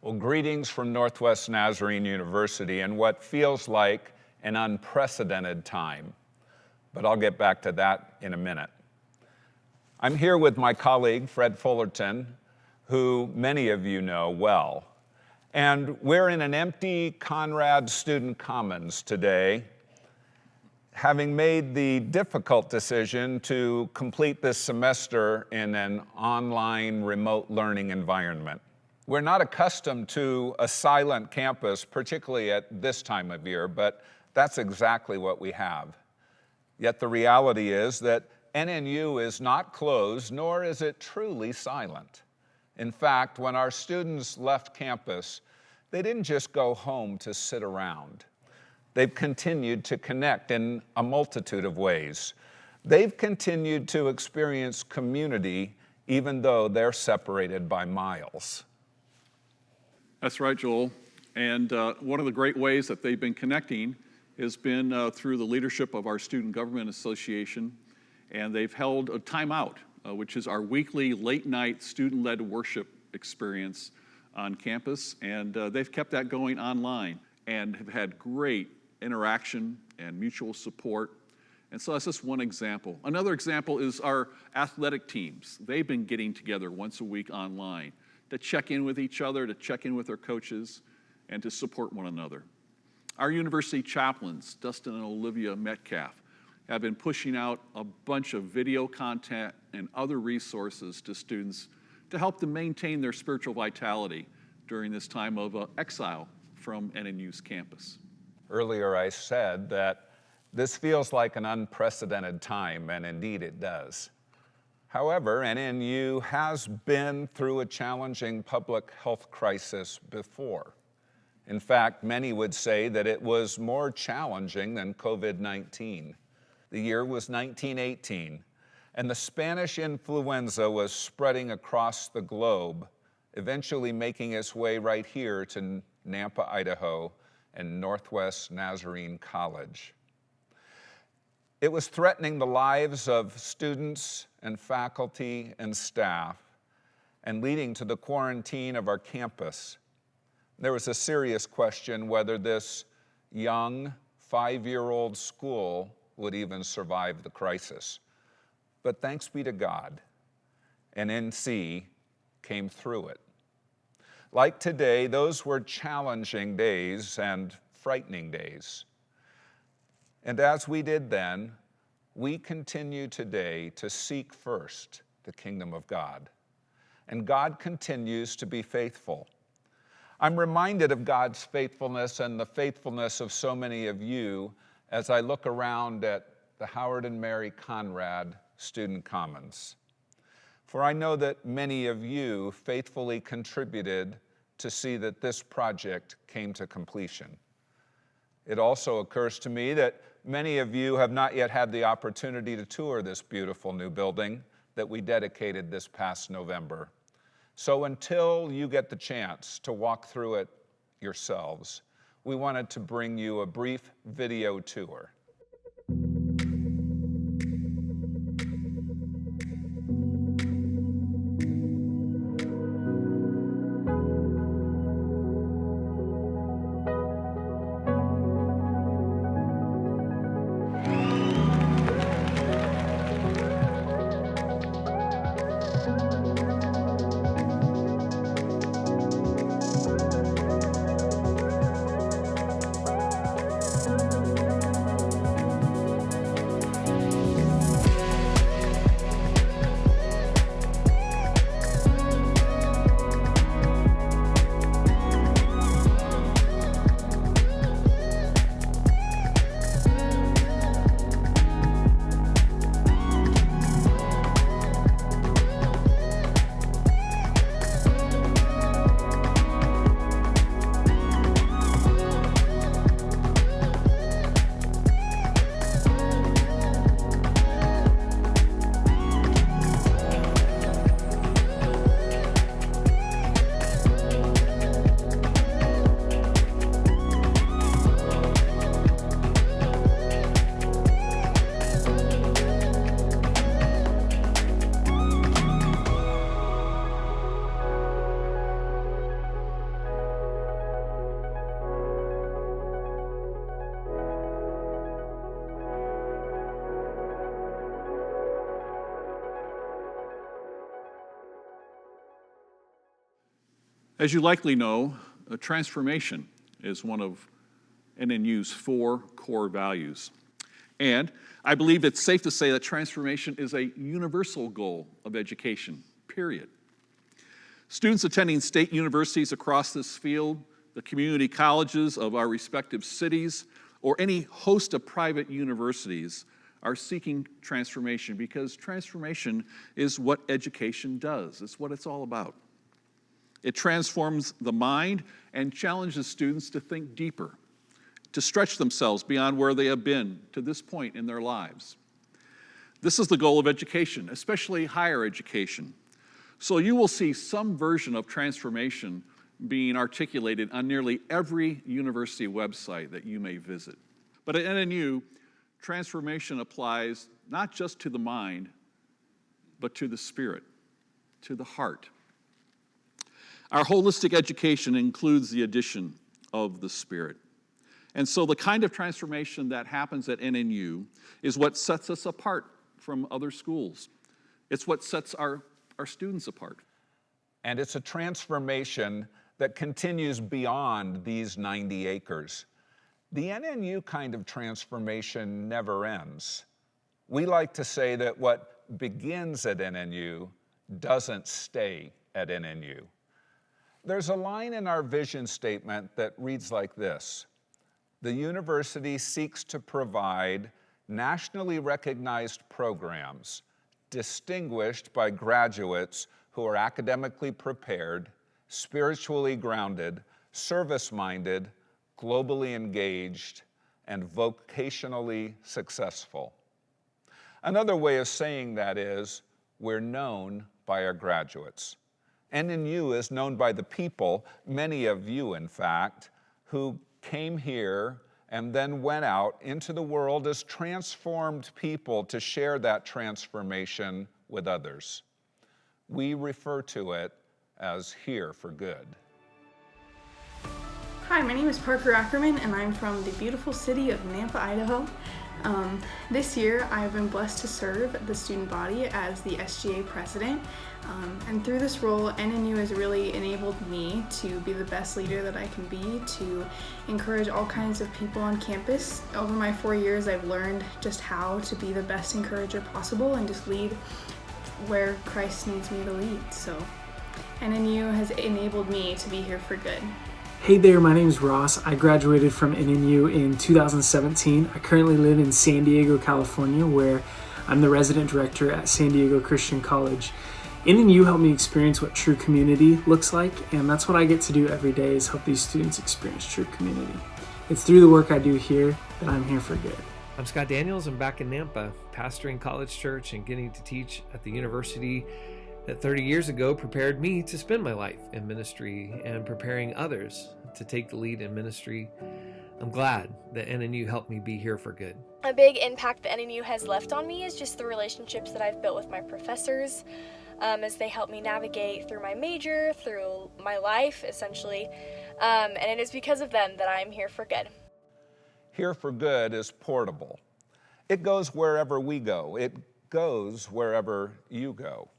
Well, greetings from Northwest Nazarene University in what feels like an unprecedented time. But I'll get back to that in a minute. I'm here with my colleague, Fred Fullerton, who many of you know well. And we're in an empty Conrad Student Commons today, having made the difficult decision to complete this semester in an online remote learning environment. We're not accustomed to a silent campus, particularly at this time of year, but that's exactly what we have. Yet the reality is that NNU is not closed, nor is it truly silent. In fact, when our students left campus, they didn't just go home to sit around. They've continued to connect in a multitude of ways. They've continued to experience community even though they're separated by miles. That's right, Joel. And one of the great ways that they've been connecting has been through the leadership of our Student Government Association. And they've held a timeout, which is our weekly late-night student-led worship experience on campus. And they've kept that going online and have had great interaction and mutual support. And so that's just one example. Another example is our athletic teams. They've been getting together once a week online to check in with each other, to check in with their coaches, and to support one another. Our university chaplains, Dustin and Olivia Metcalf, have been pushing out a bunch of video content and other resources to students to help them maintain their spiritual vitality during this time of exile from NNU's campus. Earlier I said that this feels like an unprecedented time, and indeed it does. However, NNU has been through a challenging public health crisis before. In fact, many would say that it was more challenging than COVID-19. The year was 1918, and the Spanish influenza was spreading across the globe, eventually making its way right here to Nampa, Idaho, and Northwest Nazarene College. It was threatening the lives of students and faculty and staff, and leading to the quarantine of our campus. There was a serious question whether this young 5-year-old school would even survive the crisis. But thanks be to God, NNC came through it. Like today, those were challenging days and frightening days. And as we did then, we continue today to seek first the kingdom of God. And God continues to be faithful. I'm reminded of God's faithfulness and the faithfulness of so many of you as I look around at the Howard and Mary Conrad Student Commons. For I know that many of you faithfully contributed to see that this project came to completion. It also occurs to me that many of you have not yet had the opportunity to tour this beautiful new building that we dedicated this past November. So until you get the chance to walk through it yourselves, we wanted to bring you a brief video tour. As you likely know, transformation is one of NNU's 4 core values. And I believe it's safe to say that transformation is a universal goal of education, period. Students attending state universities across this field, the community colleges of our respective cities, or any host of private universities are seeking transformation because transformation is what education does. It's what it's all about. It transforms the mind and challenges students to think deeper, to stretch themselves beyond where they have been to this point in their lives. This is the goal of education, especially higher education. So you will see some version of transformation being articulated on nearly every university website that you may visit. But at NNU, transformation applies not just to the mind, but to the spirit, to the heart. Our holistic education includes the addition of the spirit. And so the kind of transformation that happens at NNU is what sets us apart from other schools. It's what sets our students apart. And it's a transformation that continues beyond these 90 acres. The NNU kind of transformation never ends. We like to say that what begins at NNU doesn't stay at NNU. There's a line in our vision statement that reads like this: the university seeks to provide nationally recognized programs distinguished by graduates who are academically prepared, spiritually grounded, service-minded, globally engaged, and vocationally successful. Another way of saying that is, we're known by our graduates. NNU is known by the people, many of you in fact, who came here and then went out into the world as transformed people to share that transformation with others. We refer to it as Here for Good. Hi, my name is Parker Ackerman, and I'm from the beautiful city of Nampa, Idaho. This year, I've been blessed to serve the student body as the SGA president, and through this role, NNU has really enabled me to be the best leader that I can be, to encourage all kinds of people on campus. Over my 4 years, I've learned just how to be the best encourager possible and just lead where Christ needs me to lead. So NNU has enabled me to be here for good. Hey there, my name is Ross. I graduated from NNU in 2017. I currently live in San Diego, California, where I'm the resident director at San Diego Christian College. NNU helped me experience what true community looks like, and that's what I get to do every day, is help these students experience true community. It's through the work I do here that I'm here for good. I'm Scott Daniels. I'm back in Nampa, pastoring College Church and getting to teach at the university that 30 years ago prepared me to spend my life in ministry and preparing others to take the lead in ministry. I'm glad that NNU helped me be here for good. A big impact that NNU has left on me is just the relationships that I've built with my professors as they help me navigate through my major, through my life, essentially. And it is because of them that I'm here for good. Here for Good is portable. It goes wherever we go. It goes wherever you go.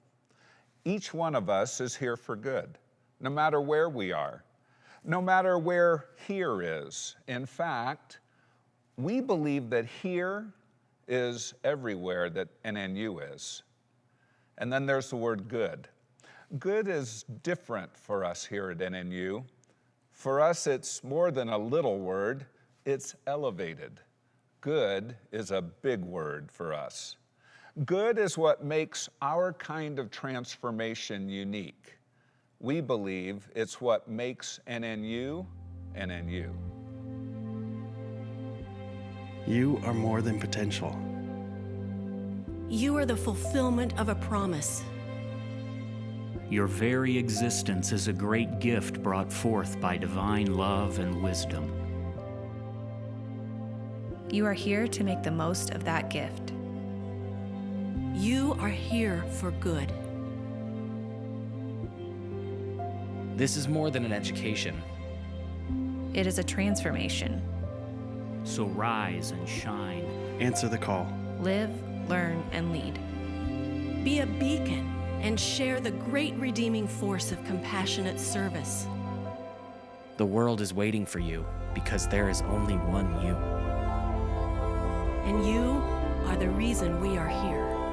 Each one of us is here for good, no matter where we are, no matter where here is. In fact, we believe that here is everywhere that NNU is. And then there's the word good. Good is different for us here at NNU. For us, it's more than a little word, it's elevated. Good is a big word for us. Good is what makes our kind of transformation unique. We believe it's what makes NNU, NNU. You are more than potential. You are the fulfillment of a promise. Your very existence is a great gift brought forth by divine love and wisdom. You are here to make the most of that gift. You are here for good. This is more than an education. It is a transformation. So rise and shine. Answer the call. Live, learn, and lead. Be a beacon and share the great redeeming force of compassionate service. The world is waiting for you because there is only one you. And you are the reason we are here.